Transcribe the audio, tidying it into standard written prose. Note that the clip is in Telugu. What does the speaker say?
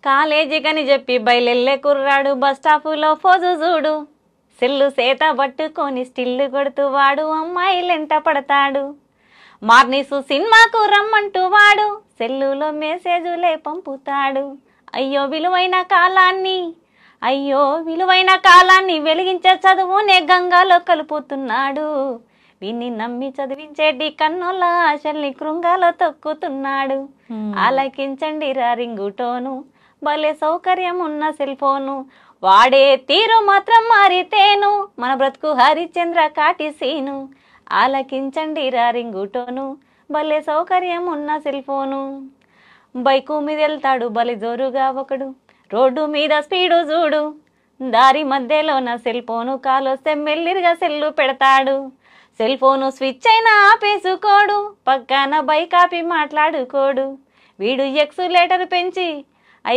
కాలేజీకని చెప్పి బయలెల్లే కుర్రాడు బస్ స్టాపులో ఫోజు చూడు. సెల్లు సేత పట్టుకొని స్టిల్లు కొడుతూ వాడు అమ్మాయిలెంట పడతాడు. మార్నిసు సినిమాకు రమ్మంటూ వాడు సెల్లులో మెసేజులే పంపుతాడు. అయ్యో విలువైన కాలాన్ని వెలిగించే చదువునే గంగాలో కలుపుతున్నాడు. వీన్ని నమ్మి చదివించేటి కన్నుల ఆశల్ని కృంగాలో తొక్కుతున్నాడు. ఆలకించండి రా రింగుటోను, భలే సౌకర్యం ఉన్న సెల్ ఫోను, వాడే తీరు మాత్రం మారితేను మన బ్రతుకు హరిచంద్ర కాటిసీను. ఆలకించండి రా రింగుటోను, భలే సౌకర్యం ఉన్న సెల్ ఫోను. బైకు మీద వెళ్తాడు భలే జోరుగా ఒకడు, రోడ్డు మీద స్పీడు చూడు. దారి మధ్యలో నా సెల్ ఫోను కాలొస్తే మెల్లిరిగా సెల్లు పెడతాడు. సెల్ ఫోను స్విచ్ అయినా ఆపేసుకోడు, పక్కన బైక్ ఆపి మాట్లాడుకోడు. వీడు ఎక్సులేటర్ పెంచి